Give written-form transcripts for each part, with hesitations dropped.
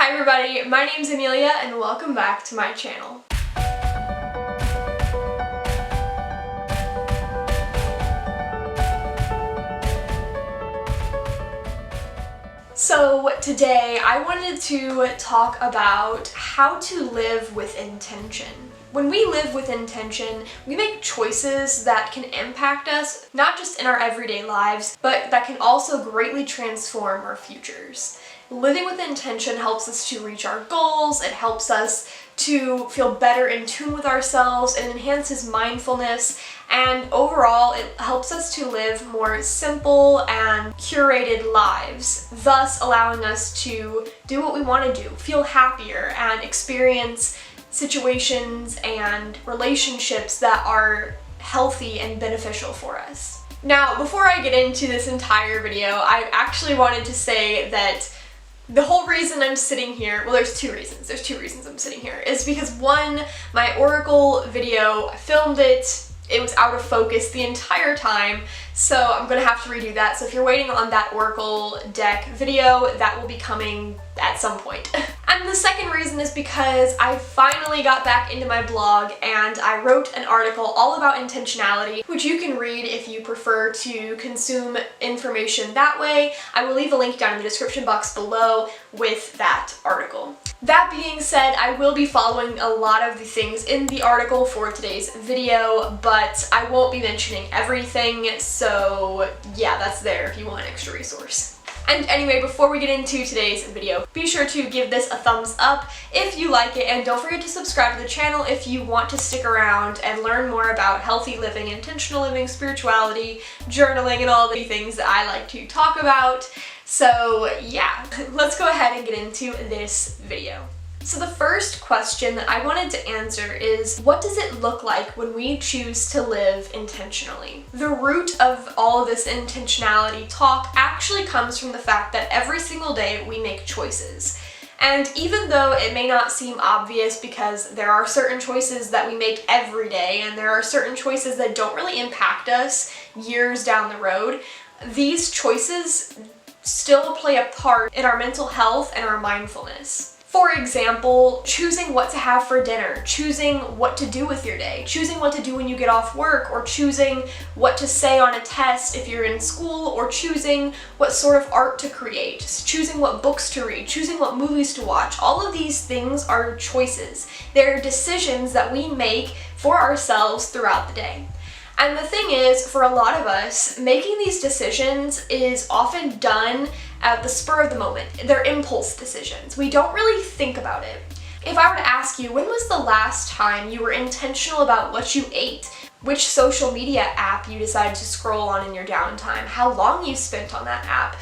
Hi everybody, my name's Amelia and welcome back to my channel. So today I wanted to talk about how to live with intention. When we live with intention, we make choices that can impact us, not just in our everyday lives, but that can also greatly transform our futures. Living with intention helps us to reach our goals, it helps us to feel better in tune with ourselves, it enhances mindfulness, and overall it helps us to live more simple and curated lives, thus allowing us to do what we want to do, feel happier, and experience situations and relationships that are healthy and beneficial for us. Now, before I get into this entire video, I actually wanted to say that the whole reason I'm sitting here, well, there's two reasons I'm sitting here, is because one, my Oracle video, I filmed it was out of focus the entire time, so I'm gonna have to redo that. So if you're waiting on that Oracle deck video, that will be coming at some point. And the second reason is because I finally got back into my blog and I wrote an article all about intentionality, which you can read if you prefer to consume information that way. I will leave a link down in the description box below with that article. That being said, I will be following a lot of the things in the article for today's video, but I won't be mentioning everything, so yeah, that's there if you want an extra resource. And anyway, before we get into today's video, be sure to give this a thumbs up if you like it, and don't forget to subscribe to the channel if you want to stick around and learn more about healthy living, intentional living, spirituality, journaling, and all the things that I like to talk about. So yeah, let's go ahead and get into this video. So the first question that I wanted to answer is, what does it look like when we choose to live intentionally? The root of all of this intentionality talk actually comes from the fact that every single day we make choices. And even though it may not seem obvious because there are certain choices that we make every day and there are certain choices that don't really impact us years down the road, these choices still play a part in our mental health and our mindfulness. For example, choosing what to have for dinner, choosing what to do with your day, choosing what to do when you get off work, or choosing what to say on a test if you're in school, or choosing what sort of art to create, choosing what books to read, choosing what movies to watch. All of these things are choices. They're decisions that we make for ourselves throughout the day. And the thing is, for a lot of us, making these decisions is often done at the spur of the moment. They're impulse decisions. We don't really think about it. If I were to ask you, when was the last time you were intentional about what you ate, which social media app you decided to scroll on in your downtime, how long you spent on that app,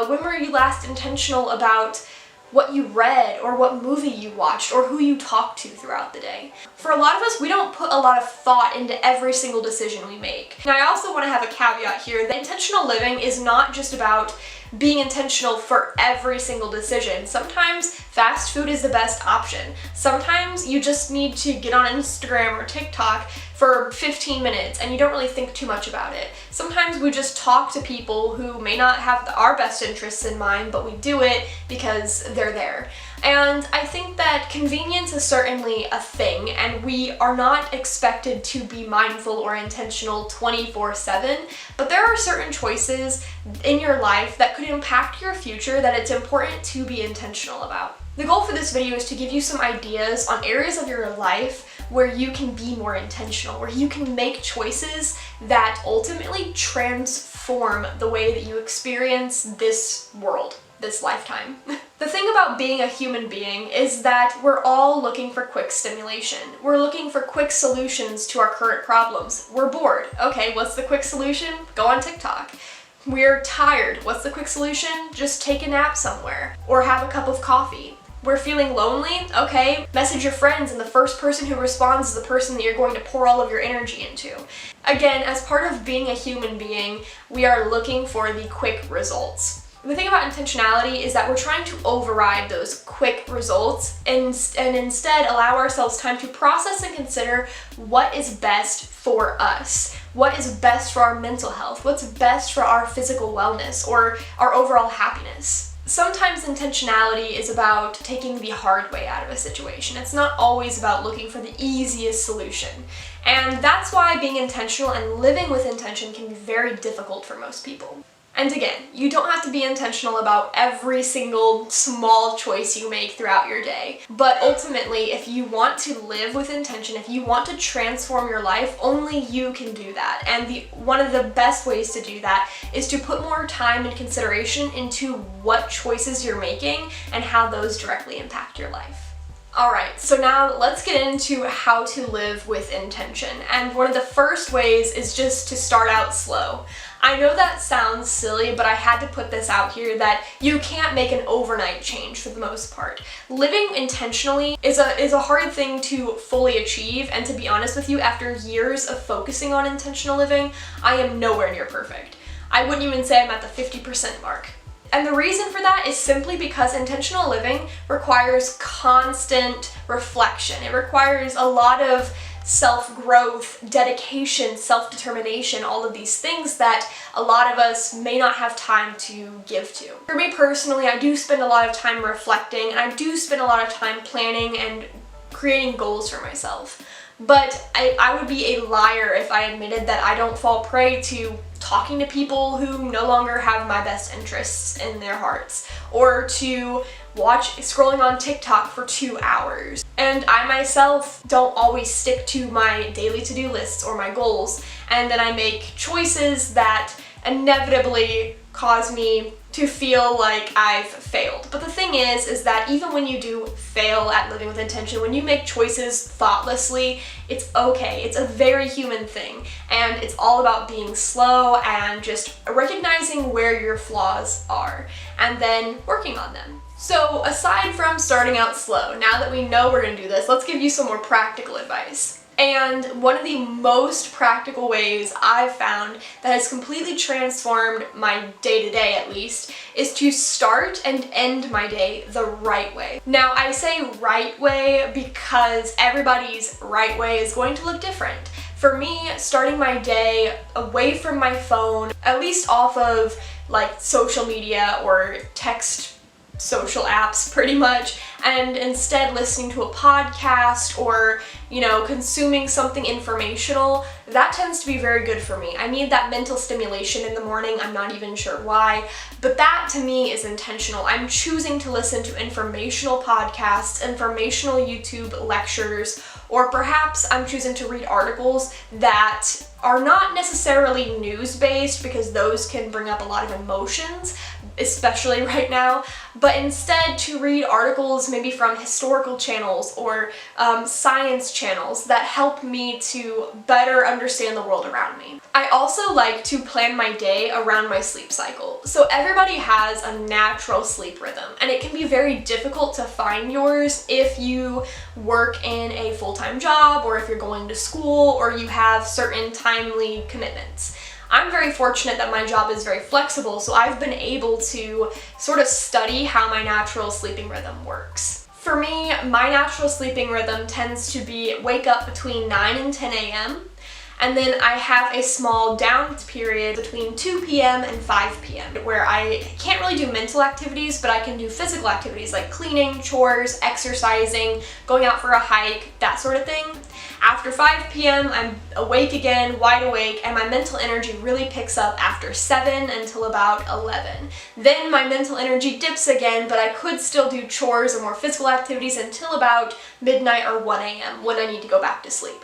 when were you last intentional about what you read, or what movie you watched, or who you talked to throughout the day. For a lot of us, we don't put a lot of thought into every single decision we make. Now, I also want to have a caveat here that intentional living is not just about being intentional for every single decision. Sometimes fast food is the best option. Sometimes you just need to get on Instagram or TikTok for 15 minutes and you don't really think too much about it. Sometimes we just talk to people who may not have our best interests in mind, but we do it because they're there. And I think that convenience is certainly a thing, and we are not expected to be mindful or intentional 24/7, but there are certain choices in your life that could impact your future that it's important to be intentional about. The goal for this video is to give you some ideas on areas of your life where you can be more intentional, where you can make choices that ultimately transform the way that you experience this world, this lifetime. The thing about being a human being is that we're all looking for quick stimulation. We're looking for quick solutions to our current problems. We're bored. Okay, what's the quick solution? Go on TikTok. We're tired. What's the quick solution? Just take a nap somewhere or have a cup of coffee. We're feeling lonely? Okay, message your friends, and the first person who responds is the person that you're going to pour all of your energy into. Again, as part of being a human being, we are looking for the quick results. The thing about intentionality is that we're trying to override those quick results and instead allow ourselves time to process and consider what is best for us, what is best for our mental health, what's best for our physical wellness or our overall happiness. Sometimes intentionality is about taking the hard way out of a situation. It's not always about looking for the easiest solution. And that's why being intentional and living with intention can be very difficult for most people. And again, you don't have to be intentional about every single small choice you make throughout your day. But ultimately, if you want to live with intention, if you want to transform your life, only you can do that. And one of the best ways to do that is to put more time and consideration into what choices you're making and how those directly impact your life. Alright, so now let's get into how to live with intention. And one of the first ways is just to start out slow. I know that sounds silly, but I had to put this out here that you can't make an overnight change for the most part. Living intentionally is a hard thing to fully achieve, and to be honest with you, after years of focusing on intentional living, I am nowhere near perfect. I wouldn't even say I'm at the 50% mark. And the reason for that is simply because intentional living requires constant reflection. It requires a lot of self-growth, dedication, self-determination, all of these things that a lot of us may not have time to give to. For me personally, I do spend a lot of time reflecting, and I do spend a lot of time planning and creating goals for myself. But I would be a liar if I admitted that I don't fall prey to talking to people who no longer have my best interests in their hearts, or to scrolling on TikTok for 2 hours. And I myself don't always stick to my daily to-do lists or my goals, and then I make choices that inevitably cause me to feel like I've failed. But the thing is that even when you do fail at living with intention, when you make choices thoughtlessly, it's okay. It's a very human thing. And it's all about being slow and just recognizing where your flaws are and then working on them. So aside from starting out slow, now that we know we're gonna do this, let's give you some more practical advice. And one of the most practical ways I've found that has completely transformed my day-to-day, at least, is to start and end my day the right way. Now, I say right way because everybody's right way is going to look different. For me, starting my day away from my phone, at least off of like social media or text social apps pretty much, and instead listening to a podcast or, consuming something informational, that tends to be very good for me. I need that mental stimulation in the morning. I'm not even sure why, but that to me is intentional. I'm choosing to listen to informational podcasts, informational YouTube lectures, or perhaps I'm choosing to read articles that are not necessarily news-based, because those can bring up a lot of emotions, especially right now, but instead to read articles maybe from historical channels or science channels that help me to better understand the world around me. I also like to plan my day around my sleep cycle. So everybody has a natural sleep rhythm, and it can be very difficult to find yours if you work in a full-time job, or if you're going to school, or you have certain timely commitments. I'm very fortunate that my job is very flexible, so I've been able to sort of study how my natural sleeping rhythm works. For me, my natural sleeping rhythm tends to be wake up between 9 and 10 a.m. And then I have a small down period between 2 p.m. and 5 p.m. where I can't really do mental activities, but I can do physical activities like cleaning, chores, exercising, going out for a hike, that sort of thing. After 5 p.m., I'm awake again, wide awake, and my mental energy really picks up after 7 until about 11. Then my mental energy dips again, but I could still do chores or more physical activities until about midnight or 1 a.m. when I need to go back to sleep.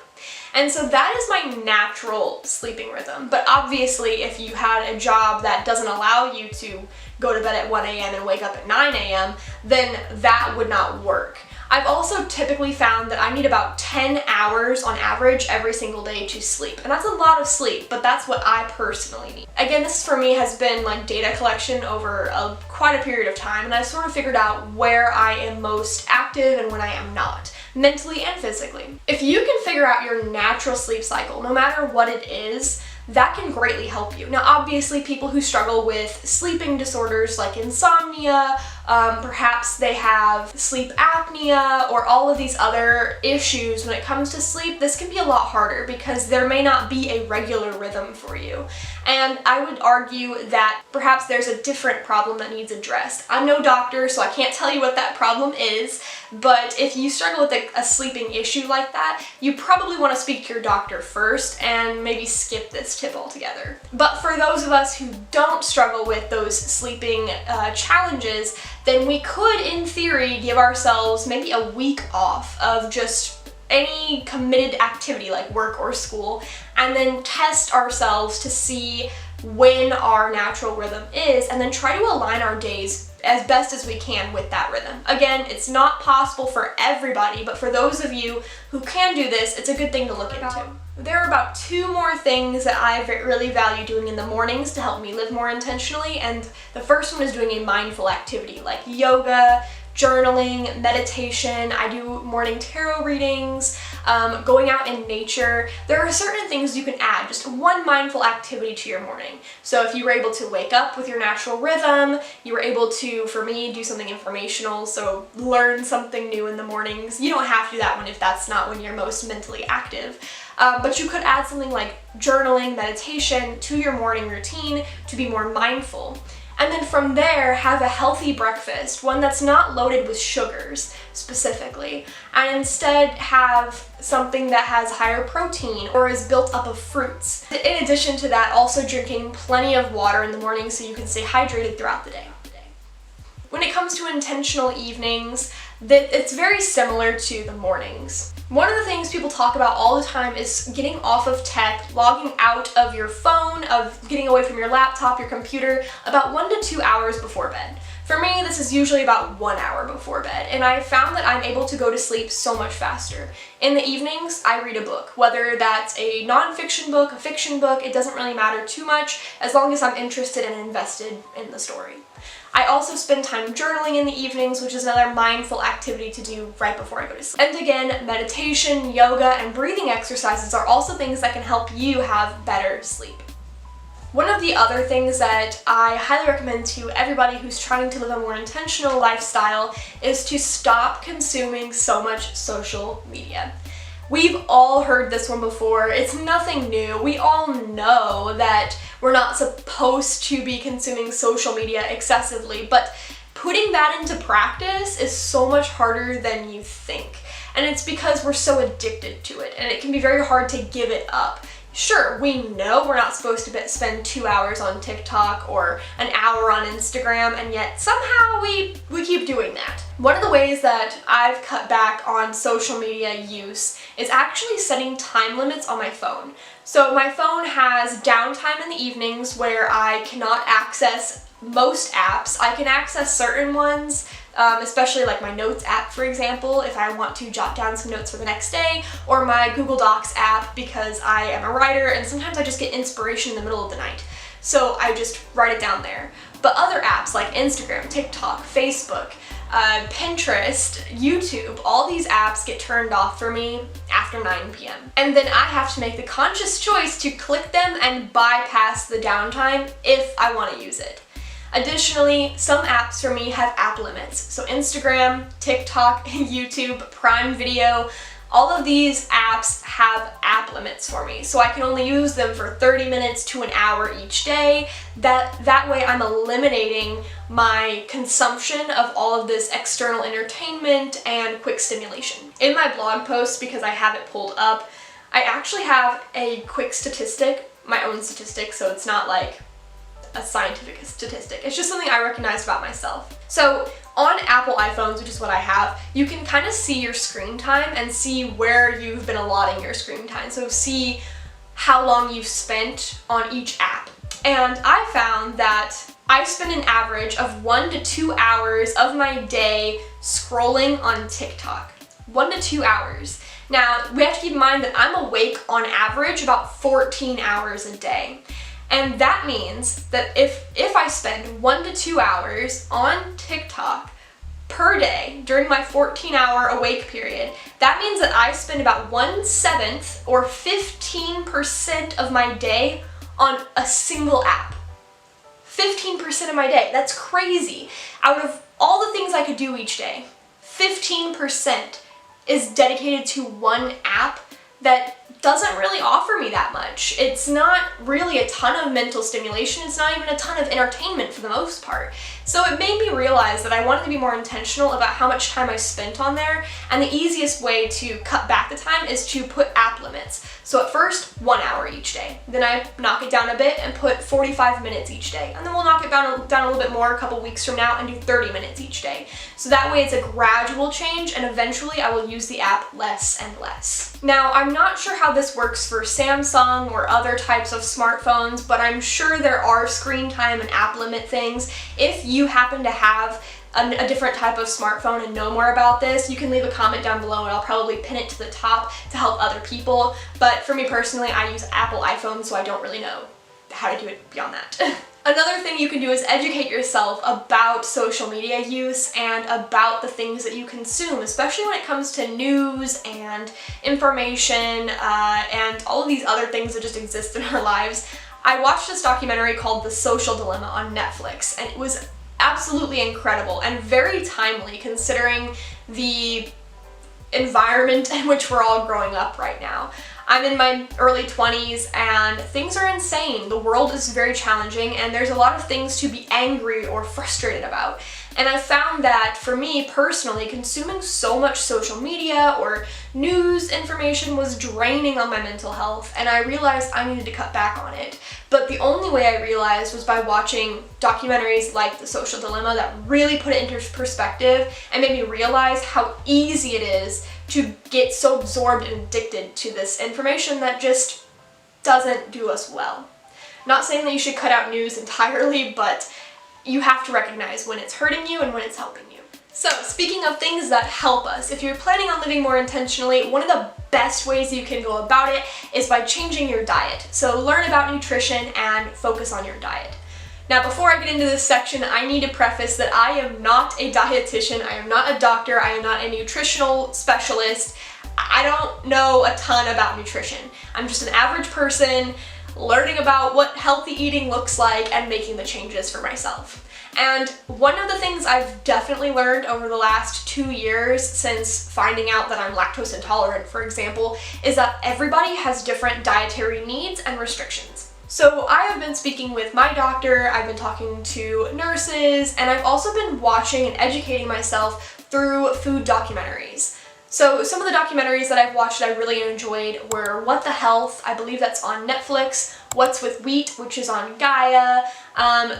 And so that is my natural sleeping rhythm. But obviously, if you had a job that doesn't allow you to go to bed at 1 a.m. and wake up at 9 a.m., then that would not work. I've also typically found that I need about 10 hours on average every single day to sleep. And that's a lot of sleep, but that's what I personally need. Again, this for me has been like data collection over quite a period of time, and I've sort of figured out where I am most active and when I am not, mentally and physically. If you can figure out your natural sleep cycle, no matter what it is, that can greatly help you. Now, obviously, people who struggle with sleeping disorders like insomnia, perhaps they have sleep apnea or all of these other issues when it comes to sleep, this can be a lot harder because there may not be a regular rhythm for you. And I would argue that perhaps there's a different problem that needs addressed. I'm no doctor, so I can't tell you what that problem is, but if you struggle with a sleeping issue like that, you probably want to speak to your doctor first and maybe skip this tip altogether. But for those of us who don't struggle with those sleeping challenges, then we could, in theory, give ourselves maybe a week off of just any committed activity like work or school, and then test ourselves to see when our natural rhythm is, and then try to align our days as best as we can with that rhythm. Again, it's not possible for everybody, but for those of you who can do this, it's a good thing to look into. There are about 2 more things that I really value doing in the mornings to help me live more intentionally, and the first one is doing a mindful activity like yoga, journaling, meditation. I do morning tarot readings, going out in nature. There are certain things you can add, just one mindful activity to your morning. So if you were able to wake up with your natural rhythm, you were able to, for me, do something informational, so learn something new in the mornings. You don't have to do that one if that's not when you're most mentally active. But you could add something like journaling, meditation to your morning routine to be more mindful. And then from there, have a healthy breakfast, one that's not loaded with sugars specifically, and instead have something that has higher protein or is built up of fruits. In addition to that, also drinking plenty of water in the morning so you can stay hydrated throughout the day. When it comes to intentional evenings, it's very similar to the mornings. One of the things people talk about all the time is getting off of tech, logging out of your phone, of getting away from your laptop, your computer, about 1 to 2 hours before bed. For me, this is usually about 1 hour before bed, and I found that I'm able to go to sleep so much faster. In the evenings, I read a book, whether that's a non-fiction book, a fiction book, it doesn't really matter too much, as long as I'm interested and invested in the story. I also spend time journaling in the evenings, which is another mindful activity to do right before I go to sleep. And again, meditation, yoga, and breathing exercises are also things that can help you have better sleep. One of the other things that I highly recommend to everybody who's trying to live a more intentional lifestyle is to stop consuming so much social media. We've all heard this one before. It's nothing new. We all know that we're not supposed to be consuming social media excessively, but putting that into practice is so much harder than you think. And it's because we're so addicted to it, and it can be very hard to give it up. Sure, we know we're not supposed to spend 2 hours on TikTok or an hour on Instagram, and yet somehow we keep doing that. One of the ways that I've cut back on social media use is actually setting time limits on my phone. So my phone has downtime in the evenings where I cannot access most apps. I can access certain ones, especially like my notes app, for example, if I want to jot down some notes for the next day, or my Google Docs app because I am a writer and sometimes I just get inspiration in the middle of the night. So I just write it down there. But other apps like Instagram, TikTok, Facebook, Pinterest, YouTube, all these apps get turned off for me after 9 p.m. And then I have to make the conscious choice to click them and bypass the downtime if I want to use it. Additionally, some apps for me have app limits. So Instagram, TikTok, YouTube, Prime Video, all of these apps have app limits for me. So I can only use them for 30 minutes to an hour each day. That way I'm eliminating my consumption of all of this external entertainment and quick stimulation. In my blog post, because I have it pulled up, I actually have a quick statistic, my own statistic, so it's not like a scientific statistic. It's just something I recognized about myself. So on Apple iPhones, which is what I have, you can kind of see your screen time and see where you've been allotting your screen time. So see how long you've spent on each app. And I found that I spend an average of 1 to 2 hours of my day scrolling on TikTok. 1 to 2 hours. Now, we have to keep in mind that I'm awake on average about 14 hours a day. And that means that if I spend 1 to 2 hours on TikTok per day during my 14-hour awake period, that means that I spend about 1/7 or 15% of my day on a single app. 15% of my day. That's crazy. Out of all the things I could do each day, 15% is dedicated to one app that doesn't really offer me that much. It's not really a ton of mental stimulation. It's not even a ton of entertainment for the most part. So it made me realize that I wanted to be more intentional about how much time I spent on there, and the easiest way to cut back the time is to put app limits. So at first, 1 hour each day. Then I knock it down a bit and put 45 minutes each day. And then we'll knock it down a little bit more a couple weeks from now and do 30 minutes each day. So that way it's a gradual change, and eventually I will use the app less and less. Now, I'm not sure how this works for Samsung or other types of smartphones, but I'm sure there are screen time and app limit things. If you happen to have a different type of smartphone and know more about this, you can leave a comment down below and I'll probably pin it to the top to help other people. But for me personally, I use Apple iPhone, so I don't really know how to do it beyond that. Another thing you can do is educate yourself about social media use and about the things that you consume, especially when it comes to news and information and all of these other things that just exist in our lives. I watched this documentary called The Social Dilemma on Netflix, and it was absolutely incredible and very timely considering the environment in which we're all growing up right now. I'm in my early 20s and things are insane. The world is very challenging and there's a lot of things to be angry or frustrated about. And I found that for me personally, consuming so much social media or news information was draining on my mental health, and I realized I needed to cut back on it. But the only way I realized was by watching documentaries like The Social Dilemma that really put it into perspective and made me realize how easy it is to get so absorbed and addicted to this information that just doesn't do us well. Not saying that you should cut out news entirely, but you have to recognize when it's hurting you and when it's helping you. So, speaking of things that help us, if you're planning on living more intentionally, one of the best ways you can go about it is by changing your diet. So learn about nutrition and focus on your diet. Now, before I get into this section, I need to preface that I am not a dietitian, I am not a doctor, I am not a nutritional specialist. I don't know a ton about nutrition. I'm just an average person learning about what healthy eating looks like and making the changes for myself. And one of the things I've definitely learned over the last 2 years since finding out that I'm lactose intolerant, for example, is that everybody has different dietary needs and restrictions. So I have been speaking with my doctor, I've been talking to nurses, and I've also been watching and educating myself through food documentaries. So some of the documentaries that I've watched that I really enjoyed were What the Health, I believe that's on Netflix, What's with Wheat, which is on Gaia.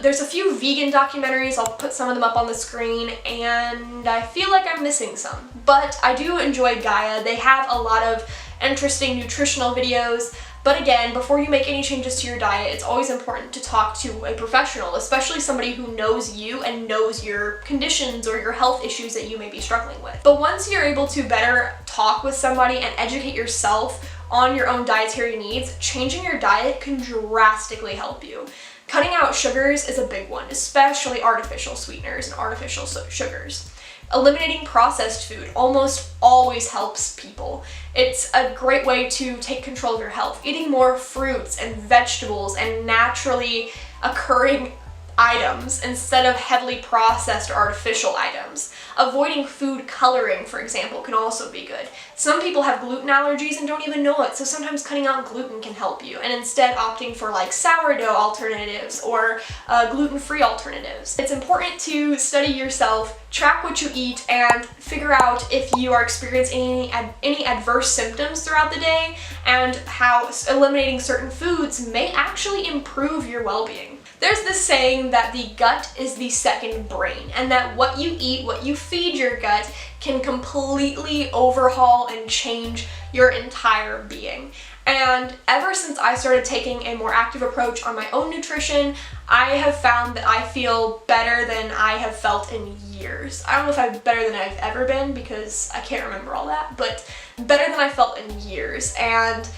There's a few vegan documentaries, I'll put some of them up on the screen, and I feel like I'm missing some. But I do enjoy Gaia. They have a lot of interesting nutritional videos. But again, before you make any changes to your diet, it's always important to talk to a professional, especially somebody who knows you and knows your conditions or your health issues that you may be struggling with. But once you're able to better talk with somebody and educate yourself on your own dietary needs, changing your diet can drastically help you. Cutting out sugars is a big one, especially artificial sweeteners and artificial sugars. Eliminating processed food almost always helps people. It's a great way to take control of your health. Eating more fruits and vegetables and naturally occurring items instead of heavily processed or artificial items. Avoiding food coloring, for example, can also be good. Some people have gluten allergies and don't even know it, so sometimes cutting out gluten can help you, and instead opting for like sourdough alternatives or gluten-free alternatives. It's important to study yourself, track what you eat, and figure out if you are experiencing any adverse symptoms throughout the day and how eliminating certain foods may actually improve your well-being. There's this saying that the gut is the second brain, and that what you eat, what you feed your gut, can completely overhaul and change your entire being. And ever since I started taking a more active approach on my own nutrition, I have found that I feel better than I have felt in years. I don't know if I'm better than I've ever been because I can't remember all that, but better than I felt in years. And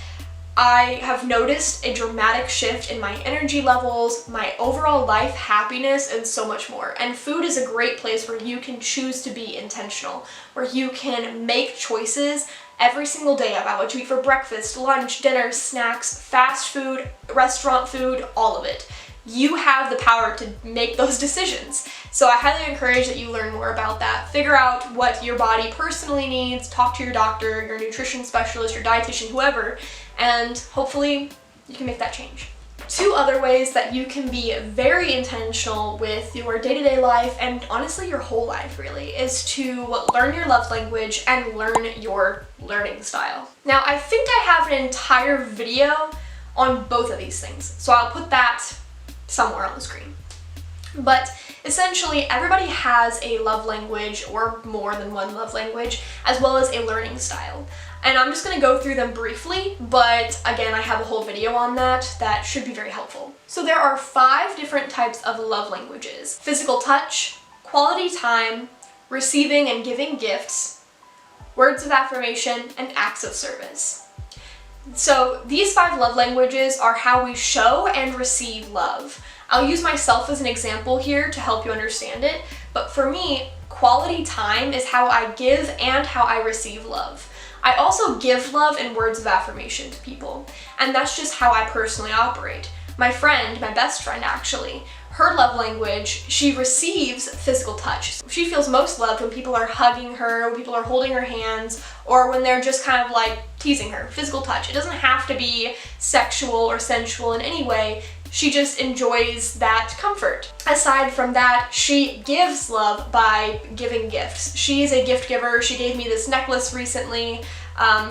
I have noticed a dramatic shift in my energy levels, my overall life happiness, and so much more. And food is a great place where you can choose to be intentional, where you can make choices every single day about what you eat for breakfast, lunch, dinner, snacks, fast food, restaurant food, all of it. You have the power to make those decisions. So I highly encourage that you learn more about that. Figure out what your body personally needs, talk to your doctor, your nutrition specialist, your dietitian, whoever, and hopefully you can make that change. 2 other ways that you can be very intentional with your day-to-day life, and honestly your whole life really, is to learn your love language and learn your learning style. Now, I think I have an entire video on both of these things, so I'll put that somewhere on the screen. But essentially, everybody has a love language or more than one love language, as well as a learning style. And I'm just going to go through them briefly, but again, I have a whole video on that should be very helpful. So there are 5 different types of love languages: physical touch, quality time, receiving and giving gifts, words of affirmation, and acts of service. So these 5 love languages are how we show and receive love. I'll use myself as an example here to help you understand it, but for me, quality time is how I give and how I receive love. I also give love in words of affirmation to people, and that's just how I personally operate. My friend, my best friend actually, her love language, she receives physical touch. She feels most loved when people are hugging her, when people are holding her hands, or when they're just kind of like teasing her. Physical touch. It doesn't have to be sexual or sensual in any way. She just enjoys that comfort. Aside from that, she gives love by giving gifts. She's a gift giver. She gave me this necklace recently.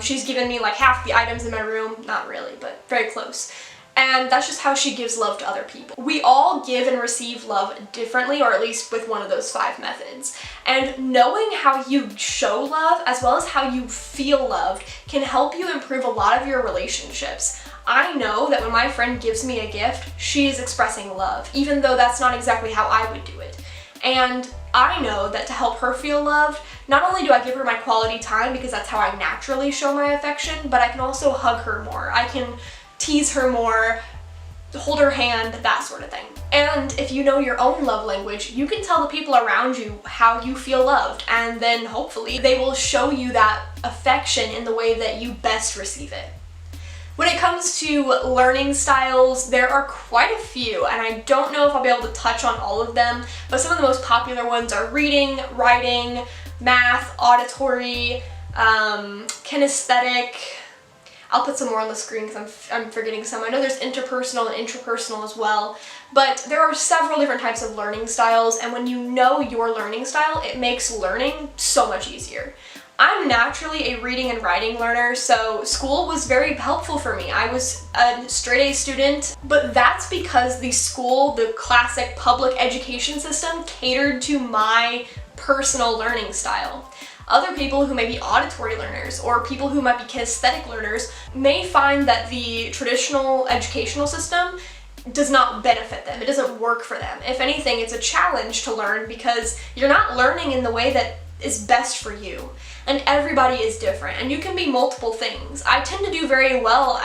She's given me like half the items in my room. Not really, but very close. And that's just how she gives love to other people. We all give and receive love differently, or at least with one of those 5 methods. And knowing how you show love as well as how you feel loved can help you improve a lot of your relationships. I know that when my friend gives me a gift, she is expressing love, even though that's not exactly how I would do it. And I know that to help her feel loved, not only do I give her my quality time because that's how I naturally show my affection, but I can also hug her more. I can tease her more, hold her hand, that sort of thing. And if you know your own love language, you can tell the people around you how you feel loved, and then hopefully they will show you that affection in the way that you best receive it. When it comes to learning styles, there are quite a few, and I don't know if I'll be able to touch on all of them, but some of the most popular ones are reading, writing, math, auditory, kinesthetic. I'll put some more on the screen because I'm forgetting some. I know there's interpersonal and intrapersonal as well, but there are several different types of learning styles, and when you know your learning style, it makes learning so much easier. I'm naturally a reading and writing learner, so school was very helpful for me. I was a straight A student, but that's because the classic public education system catered to my personal learning style. Other people who may be auditory learners or people who might be kinesthetic learners may find that the traditional educational system does not benefit them. It doesn't work for them. If anything, it's a challenge to learn because you're not learning in the way that is best for you. And everybody is different, and you can be multiple things. I tend to do very well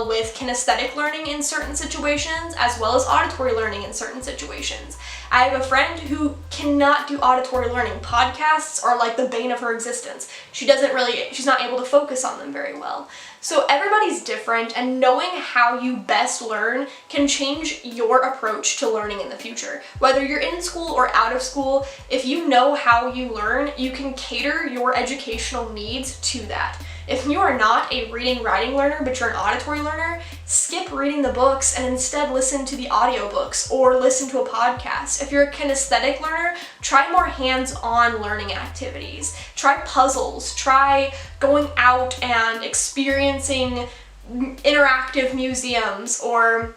with kinesthetic learning in certain situations, as well as auditory learning in certain situations. I have a friend who cannot do auditory learning. Podcasts are like the bane of her existence. She's not able to focus on them very well. So everybody's different, and knowing how you best learn can change your approach to learning in the future. Whether you're in school or out of school, if you know how you learn, you can cater your educational needs to that. If you are not a reading, writing learner, but you're an auditory learner, skip reading the books and instead listen to the audiobooks or listen to a podcast. If you're a kinesthetic learner, try more hands-on learning activities. Try puzzles. Try going out and experiencing interactive museums, or,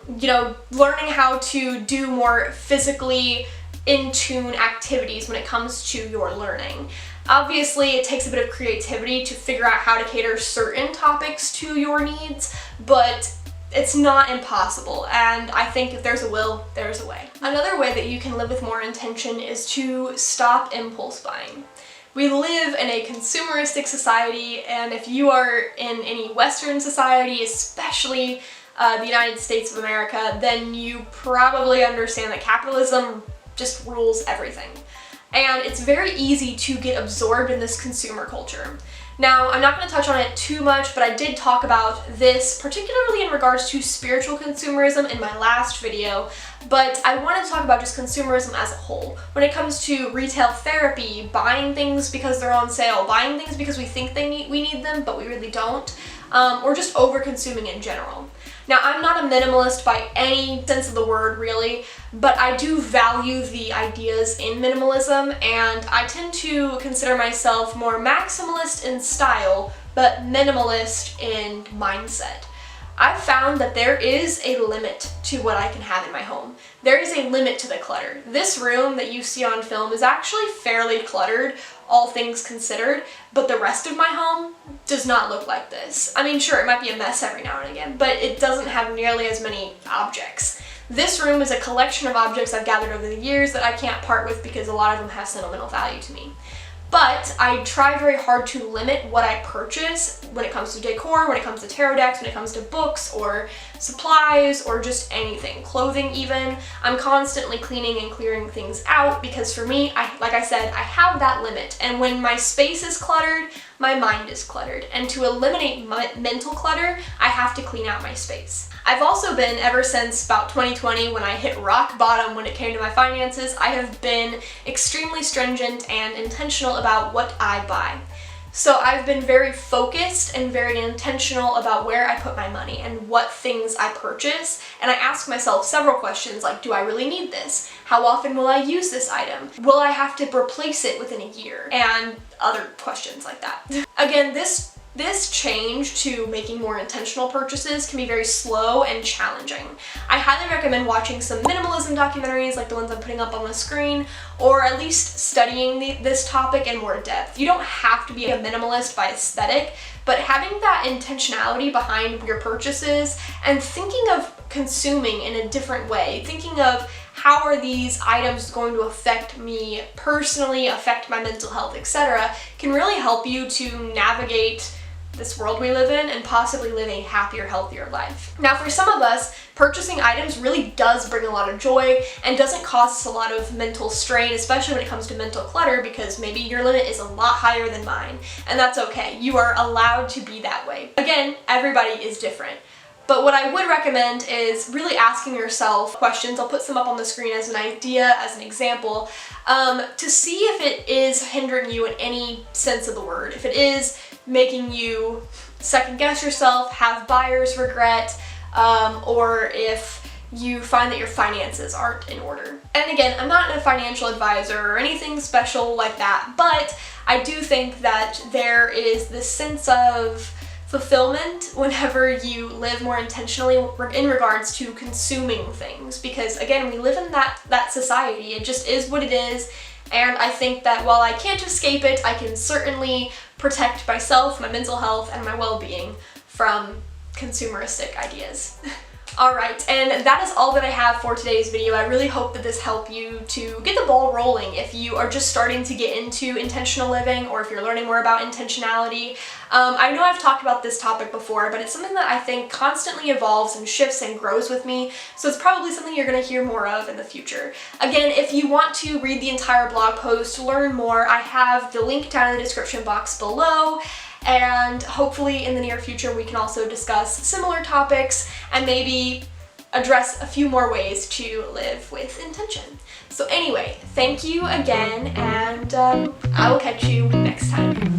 learning how to do more physically in tune activities when it comes to your learning. Obviously, it takes a bit of creativity to figure out how to cater certain topics to your needs, but it's not impossible, and I think if there's a will, there's a way. Another way that you can live with more intention is to stop impulse buying. We live in a consumeristic society, and if you are in any Western society, especially the United States of America, then you probably understand that capitalism just rules everything. And it's very easy to get absorbed in this consumer culture. Now, I'm not going to touch on it too much, but I did talk about this particularly in regards to spiritual consumerism in my last video, but I want to talk about just consumerism as a whole. When it comes to retail therapy, buying things because they're on sale, buying things because we think we need them, but we really don't, or just over-consuming in general. Now, I'm not a minimalist by any sense of the word, really, but I do value the ideas in minimalism, and I tend to consider myself more maximalist in style, but minimalist in mindset. I've found that there is a limit to what I can have in my home. There is a limit to the clutter. This room that you see on film is actually fairly cluttered, all things considered, but the rest of my home does not look like this. I mean, sure, it might be a mess every now and again, but it doesn't have nearly as many objects. This room is a collection of objects I've gathered over the years that I can't part with because a lot of them have sentimental value to me. But I try very hard to limit what I purchase when it comes to decor, when it comes to tarot decks, when it comes to books or supplies or just anything, clothing even. I'm constantly cleaning and clearing things out because for me, like I said, I have that limit. And when my space is cluttered, my mind is cluttered. And to eliminate mental clutter, I have to clean out my space. I've also been, ever since about 2020 when I hit rock bottom when it came to my finances, I have been extremely stringent and intentional about what I buy. So I've been very focused and very intentional about where I put my money and what things I purchase. And I ask myself several questions like, do I really need this? How often will I use this item? Will I have to replace it within a year? And other questions like that. Again, this change to making more intentional purchases can be very slow and challenging. I highly recommend watching some minimalism documentaries like the ones I'm putting up on the screen, or at least studying this topic in more depth. You don't have to be a minimalist by aesthetic, but having that intentionality behind your purchases and thinking of consuming in a different way, thinking of how are these items going to affect me personally, affect my mental health, etc., can really help you to navigate this world we live in and possibly live a happier, healthier life. Now, for some of us, purchasing items really does bring a lot of joy and doesn't cause us a lot of mental strain, especially when it comes to mental clutter, because maybe your limit is a lot higher than mine, and that's okay. You are allowed to be that way. Again, everybody is different. But what I would recommend is really asking yourself questions. I'll put some up on the screen as an idea, as an example, to see if it is hindering you in any sense of the word. If it is making you second guess yourself, have buyer's regret, or if you find that your finances aren't in order. And again, I'm not a financial advisor or anything special like that, but I do think that there is this sense of fulfillment whenever you live more intentionally in regards to consuming things, because again, we live in that society. It just is what it is, and I think that while I can't escape it, I can certainly protect myself, my mental health, and my well-being from consumeristic ideas. Alright, and that is all that I have for today's video. I really hope that this helped you to get the ball rolling if you are just starting to get into intentional living, or if you're learning more about intentionality. I know I've talked about this topic before, but it's something that I think constantly evolves and shifts and grows with me, so it's probably something you're going to hear more of in the future. Again, if you want to read the entire blog post, learn more, I have the link down in the description box below. And hopefully in the near future we can also discuss similar topics and maybe address a few more ways to live with intention. So anyway, thank you again, and I will catch you next time.